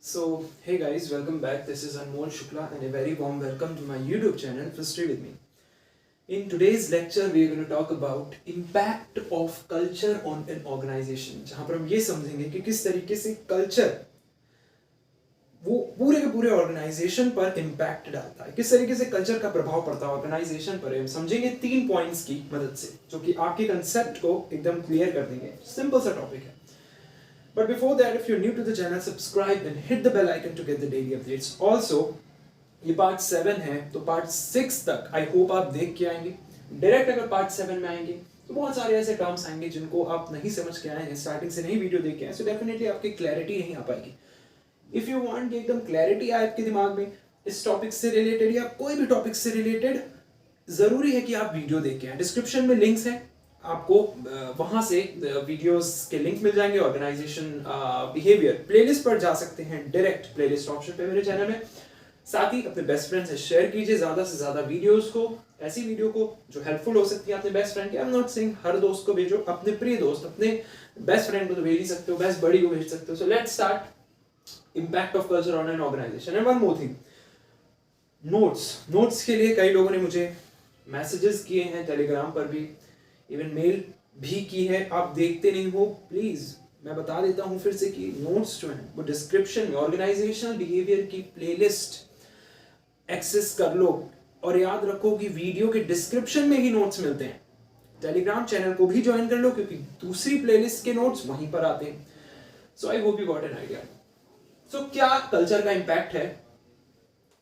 So, hey guys, welcome back. This is Anmol Shukla and a very warm welcome to my YouTube channel, History with Me. In today's lecture, we are going to talk about impact of culture on an organization. जहाँ पर हम ये समझेंगे कि किस तरीके से culture वो पूरे के पूरे ऑर्गेनाइजेशन पर इम्पैक्ट डालता है, किस तरीके से कल्चर का प्रभाव पड़ता है ऑर्गेनाइजेशन पर। हम समझेंगे 3 पॉइंट्स की मदद से जो कि आपके कंसेप्ट को एकदम क्लियर कर देंगे। सिंपल सा टॉपिक है। But before that, if you're new to the channel, subscribe and hit the bell icon to get the daily updates. Also, ये पार्ट 7 है, तो पार्ट 6 तक आई होप आप देख के आएंगे। डायरेक्ट अगर पार्ट 7 में आएंगे तो बहुत सारे ऐसे टर्म्स आएंगे जिनको आप नहीं समझ के आए हैं, स्टार्टिंग से नहीं वीडियो देख के आए, सो डेफिनेटली आपकी क्लैरिटी नहीं आ पाएगी। इफ यू वांट कि एकदम क्लैरिटी आए आपके दिमाग में इस टॉपिक से रिलेटेड या कोई भी टॉपिक से रिलेटेड, जरूरी है कि आप वीडियो देख के आए। डिस्क्रिप्शन में लिंक्स हैं, आपको वहां से वीडियोस के लिंक मिल जाएंगे। ऑर्गेनाइजेशन बिहेवियर प्लेलिस्ट पर जा सकते हैं, डायरेक्ट प्लेलिस्ट ऑप्शन पे मेरे चैनल में। साथ ही अपने बेस्ट फ्रेंड से शेयर कीजिए ज्यादा से ज्यादा वीडियोस को, ऐसी वीडियो को जो हेल्पफुल हो सकती है अपने बेस्ट फ्रेंड के। आई एम नॉट सेइंग हर दोस्त को भेजो, अपने प्रिय दोस्त, अपने बेस्ट फ्रेंड को तो भेज ही सकते हो, बेस्ट बडी को भेज सकते हो। So let's start impact of culture on an organization. And one more thing, notes के लिए कई लोगों ने मुझे मैसेजेस किए हैं, टेलीग्राम पर भी, इवन मेल भी की है। आप देखते नहीं हो, प्लीज मैं बता देता हूं फिर से कि नोट्स जो हैं वो डिस्क्रिप्शन में ऑर्गेनाइजेशनल बिहेवियर की प्लेलिस्ट एक्सेस कर लो। और याद रखो कि वीडियो के डिस्क्रिप्शन में ही नोट्स मिलते हैं। टेलीग्राम चैनल को भी ज्वाइन कर लो क्योंकि दूसरी प्लेलिस्ट के नोट्स वहीं पर आते हैं। So I hope you got an idea. So क्या कल्चर का इंपैक्ट है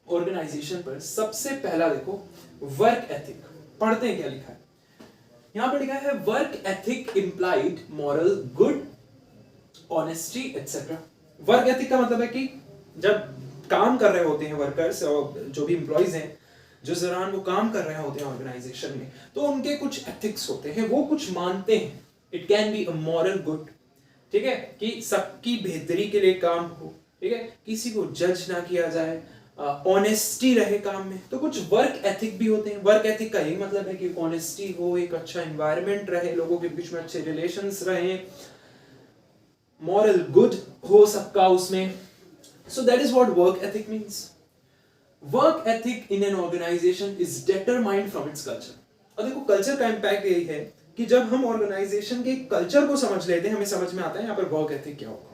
ऑर्गेनाइजेशन पर? सबसे पहला देखो, वर्क एथिक। पढ़ते हैं क्या लिखा है यहां पर। लिखा है work ethic implied moral good honesty etcetera. Work ethic का मतलब है कि जब काम कर रहे होते हैं वर्कर्स और जो भी एम्प्लॉइज हैं, जो दौरान वो काम कर रहे होते हैं ऑर्गेनाइजेशन में, तो उनके कुछ एथिक्स होते हैं, वो कुछ मानते हैं। It can be a moral good, ठीक है, कि सबकी बेहतरी के लिए काम हो, ठीक है, किसी को जज ना किया जाए, ऑनेस्टी रहे काम में। तो कुछ वर्क एथिक भी होते हैं। वर्क एथिक का यही मतलब है कि ऑनेस्टी हो, एक अच्छा एनवायरनमेंट रहे, लोगों के बीच में अच्छे रिलेशंस रहे, मॉरल गुड हो सबका उसमें। So that is what work ethic means. Work ethic in an organization is determined from its culture. और देखो, कल्चर का इंपैक्ट यही है कि जब हम ऑर्गेनाइजेशन के कल्चर को समझ लेते हैं, हमें समझ में आता है यहाँ पर वर्क एथिक क्या होगा।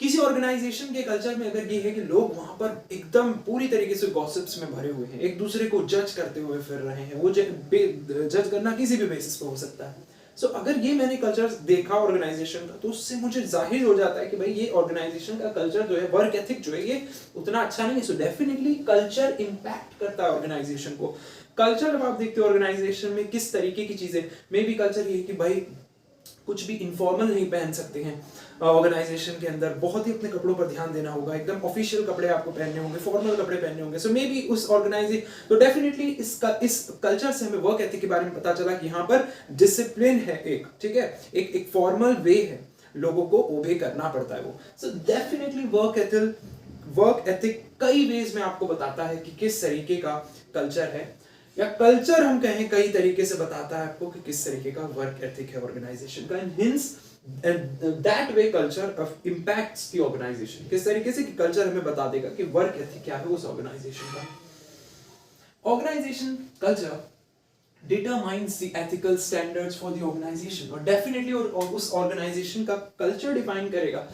किसी ऑर्गेनाइजेशन के कल्चर में अगर ये है कि लोग वहां पर एकदम पूरी तरीके से गॉसिप्स में भरे हुए हैं, एक दूसरे को जज करते हुए फिर रहे हैं, वो जज करना किसी भी बेसिस पे हो सकता है। सो अगर ये मैंने कल्चर देखा ऑर्गेनाइजेशन का, तो उससे मुझे जाहिर हो जाता है कि भाई ये ऑर्गेनाइजेशन का कल्चर जो है, वर्क एथिक जो है, ये उतना अच्छा नहीं है। सो डेफिनेटली कल्चर इंपैक्ट करता है ऑर्गेनाइजेशन को। कल्चर जब आप देखते हो ऑर्गेनाइजेशन में किस तरीके की चीजें, मे बी कल्चर ये है कि भाई कुछ भी इनफॉर्मल नहीं पहन सकते हैं ऑर्गेनाइजेशन के अंदर, बहुत ही अपने कपड़ों पर ध्यान देना होगा, एकदम ऑफिशियल कपड़े आपको पहनने होंगे, फॉर्मल कपड़े पहनने होंगे। सो मे बी उस ऑर्गेनाइजेशन, तो डेफिनेटली इस कल्चर से हमें वर्क एथिक के बारे में पता चला कि यहाँ पर डिसिप्लिन है, एक, ठीक है, एक फॉर्मल वे है, लोगों को ओबे करना पड़ता है वो। सो डेफिनेटली वर्क एथिक कई वेज में आपको बताता है कि किस तरीके का कल्चर है, या कल्चर हम कहें कई तरीके से बताता है आपको कि किस तरीके का वर्क एथिक है ऑर्गेनाइजेशन का। And hence that way culture impacts the organization. किस तरीके से कि कल्चर हमें बता देगा कि वर्क एथिक क्या है उस ऑर्गेनाइजेशन का। Organization culture determines the ethical standards for the organization, और डेफिनेटली उस ऑर्गेनाइजेशन का कल्चर डिफाइन करेगा।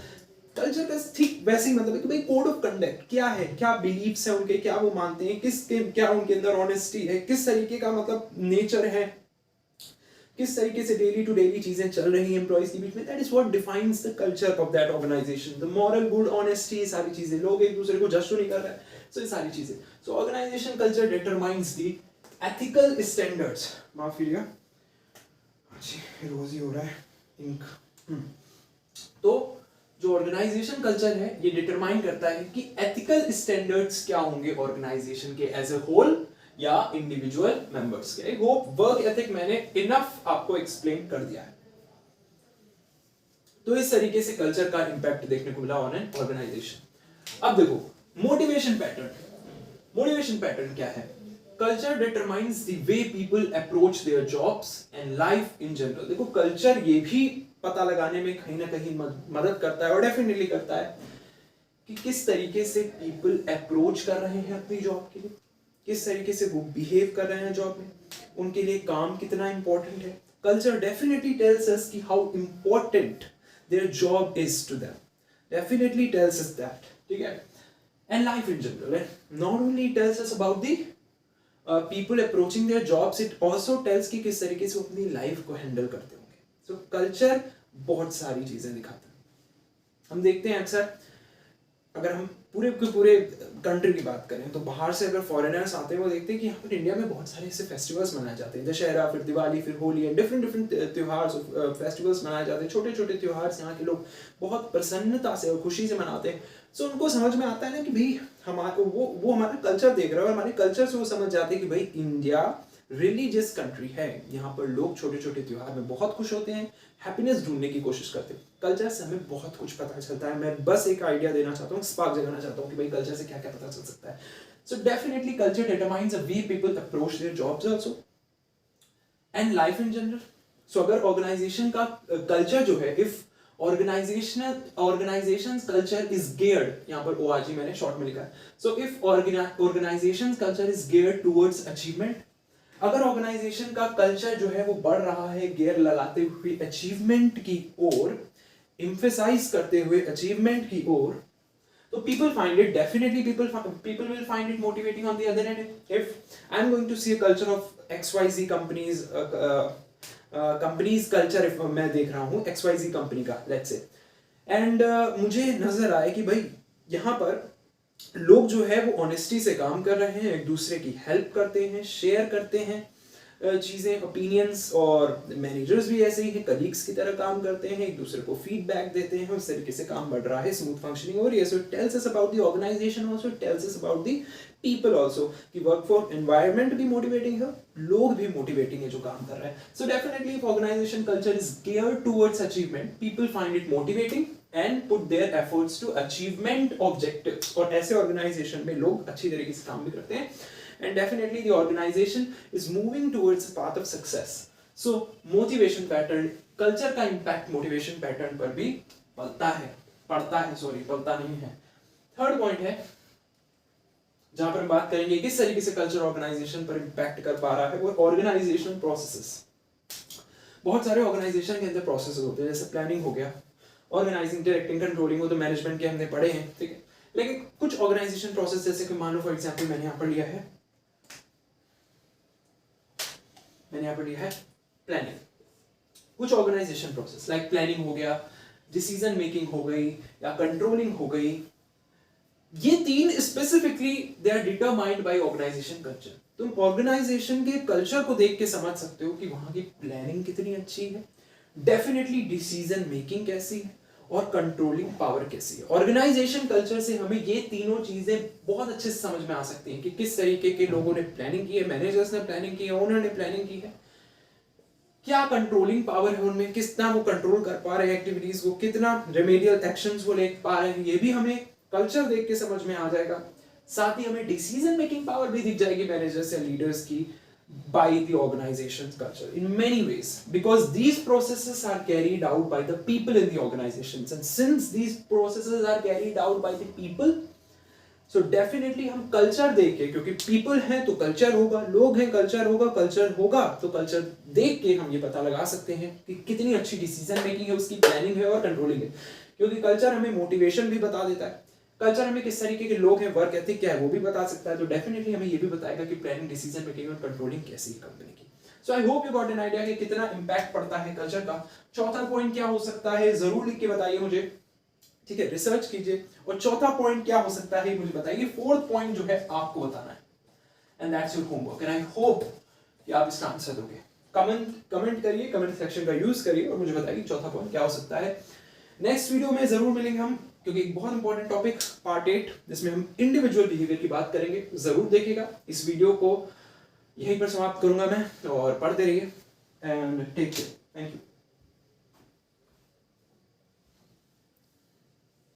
कल्चर का ठीक वैसे ही मतलब है कि भाई कोड ऑफ कंडक्ट क्या है, क्या बिलीव्स है उनके, क्या वो मानते हैं, क्या उनके अंदर ऑनेस्टी है, किस तरीके का मतलब नेचर है, किस तरीके से डेली टू डेली चीजें चल रही हैं एम्प्लॉइज के बीच में। That is what defines the culture of that organization. The moral good honesty, ये सारी चीजें, लोग एक दूसरे को जज तो नहीं कर रहे हैं, सो ये सारी चीजें। So organization culture determines the ethical standards. माफ कीजिएगा, रोज ही हो रहा है इंक। तो जो ऑर्गेनाइजेशन कल्चर है ये डिटरमाइन करता है कि एथिकल स्टैंडर्ड्स क्या होंगे ऑर्गेनाइजेशन के एज ए होल या इंडिविजुअल मेंबर्स के। आई होप वर्क एथिक मैंने इनफ आपको एक्सप्लेन कर दिया है। तो इस तरीके से कल्चर का इंपैक्ट देखने को मिला ऑन एन ऑर्गेनाइजेशन। अब देखो मोटिवेशन पैटर्न। मोटिवेशन पैटर्न क्या है? Culture determines the way people approach their jobs and life in general. देखो कल्चर ये भी पता लगाने में कहीं ना कहीं मदद करता है, और डेफिनेटली करता है कि किस तरीके से पीपल अप्रोच कर रहे हैं अपनी जॉब के लिए, किस तरीके से वो बिहेव कर रहे हैं जॉब में, उनके लिए काम कितना इंपॉर्टेंट है. कल्चर डेफिनेटली टेल्स अस कि how important their job is to them, definitely tells us that. ठीक है. And life in general, not only tells us about the people approaching their jobs, it also tells कि किस तरीके से वो अपनी life को हैंडल करते होंगे. सो कल्चर बहुत सारी चीजें दिखाता है. हम देखते हैं अक्सर, अगर हम पूरे के पूरे कंट्री की बात करें तो बाहर से अगर फॉरेनर्स आते हैं वो देखते हैं कि यहाँ पर इंडिया में बहुत सारे ऐसे फेस्टिवल्स मनाए जाते हैं, दशहरा, फिर दिवाली, फिर होली, डिफरेंट डिफरेंट त्योहार फेस्टिवल्स मनाए जाते हैं. छोटे छोटे त्योहार यहाँ के लोग बहुत प्रसन्नता से और खुशी से मनाते हैं. सो उनको समझ में आता है ना कि भाई हमारा वो हमारा कल्चर देख रहा है, और हमारे कल्चर से वो समझ जाते हैं कि भाई इंडिया रिलीजियस कंट्री है. यहाँ पर लोग छोटे छोटे त्योहार में बहुत खुश होते हैं, हैप्पीनेस ढूंढने की कोशिश करते हैं. कल्चर से हमें बहुत कुछ पता चलता है. मैं बस एक आइडिया देना चाहता हूँ, स्पार्क जगाना चाहता हूँ कि भाई कल्चर से क्या क्या पता चल सकता है. So definitely culture determines the way people approach their jobs also and life in general. So अगर ऑर्गेनाइजेशन का कल्चर जो है, if organization's culture is geared, यहाँ पर ORG मैंने शॉर्ट में लिखा है. So if organization's culture is geared towards achievement, अगर ऑर्गेनाइजेशन का कल्चर जो है वो बढ़ रहा है गियर लगाते हुए अचीवमेंट की ओर, एम्फेसाइज करते हुए अचीवमेंट की ओर, तो people find it, definitely people will find it motivating. On the other hand, if I'm going to see a culture of XYZ companies culture, if मैं देख रहा हूँ XYZ कंपनी का, let's say, and मुझे नजर आए कि भाई यहाँ पर लोग जो है वो ऑनेस्टी से काम कर रहे हैं, एक दूसरे की हेल्प करते हैं, शेयर करते हैं चीज़ें, ओपिनियंस, और मैनेजर्स भी ऐसे ही हैं, कलीग्स की तरह काम करते हैं, एक दूसरे को फीडबैक देते हैं, उस तरीके से काम बढ़ रहा है, स्मूथ फंक्शनिंग हो रही है. So it tells us about the organization also, it tells us about the people also कि वर्क फॉर एनवायरनमेंट भी मोटिवेटिंग है, लोग भी मोटिवेटिंग है जो काम कर रहे हैं. So definitely if organization culture is geared towards achievement, people find it motivating and put their efforts to achievement objectives. और ऐसे ऑर्गेनाइजेशन में लोग अच्छी तरीके से काम भी करते हैं, and definitely the organization is moving towards a path of success. So motivation pattern, culture का impact motivation pattern पर भी पड़ता है, पड़ता नहीं है. थर्ड पॉइंट है जहां पर हम बात करेंगे किस तरीके से कल्चर ऑर्गेनाइजेशन पर इम्पैक्ट कर पा रहा है, वो ऑर्गेनाइजेशनल प्रोसेसेस. बहुत सारे ऑर्गेनाइजेशन के अंदर प्रोसेसेस होते हैं, जैसे प्लानिंग हो गया, ऑर्गेनाइजिंग, डायरेक्टिंग, कंट्रोलिंग, वो तो मैनेजमेंट के हमने पढ़े हैं. ठीक है. लेकिन कुछ ऑर्गेनाइजेशन प्रोसेस, जैसे कि मान लो फॉर एग्जांपल मैंने यहाँ पर लिया है प्लानिंग. कुछ ऑर्गेनाइजेशन प्रोसेस लाइक प्लानिंग हो गया, डिसीजन मेकिंग हो गई, या कंट्रोलिंग हो गई, ये तीन specifically they are determined by organization culture. तुम ऑर्गेनाइजेशन के कल्चर को देख के समझ सकते हो कि वहां की प्लानिंग कितनी अच्छी है, डेफिनेटली डिसीजन मेकिंग कैसी है, और कंट्रोलिंग पावर कैसी है. ऑर्गेनाइजेशन कल्चर से हमें ये तीनों चीजें बहुत अच्छे से समझ में आ सकती हैं कि किस तरीके के लोगों ने प्लानिंग की है, मैनेजर्स ने प्लानिंग की है, ओनर ने प्लानिंग की है, क्या कंट्रोलिंग पावर है उनमें, कितना वो कंट्रोल कर पा रहे हैं एक्टिविटीज को, कितना रेमेडियल एक्शंस वो ले पा रहे हैं, ये भी हमें कल्चर देख के समझ में आ जाएगा. साथ ही हमें डिसीजन मेकिंग पावर भी दिख जाएगी मैनेजर्स या लीडर्स की by the organization's culture in many ways, because these processes are carried out by the people in the organizations, and since these processes are carried out by the people, so definitely हम culture देख के, क्योंकि people हैं तो culture होगा, लोग हैं culture होगा तो culture देख के हम ये पता लगा सकते हैं कि कितनी अच्छी decision making है, उसकी planning है और controlling है. क्योंकि culture हमें motivation भी बता देता है, कल्चर हमें किस तरीके के लोग हैं, वर्क एथिक क्या है वो भी बता सकता है. तो डेफिनेटली हमें ये भी बताएगा कि प्लानिंग, डिसीजन मेकिंग और कंट्रोलिंग कैसी है कंपनी की. So I hope you got an idea कि कितना इंपैक्ट पड़ता है कल्चर का. चौथा पॉइंट क्या हो सकता है, जरूर लिख के बताइए मुझे. ठीक है, रिसर्च कीजिए. और चौथा पॉइंट क्या हो सकता है मुझे बताइए. फोर्थ पॉइंट जो है आपको बताना है, and that's your homework, and I hope कि आप इसका आंसर दोगे. कमेंट करिए, कमेंट सेक्शन का यूज करिए और मुझे बताइए चौथा पॉइंट क्या हो सकता है. नेक्स्ट वीडियो में जरूर मिलेंगे हम, क्योंकि एक बहुत इंपॉर्टेंट टॉपिक पार्ट 8 जिसमें हम इंडिविजुअल बिहेवियर की बात करेंगे. जरूर देखिएगा. इस वीडियो को यहीं पर समाप्त करूंगा मैं, और पढ़ते रहिए and take care. Thank you.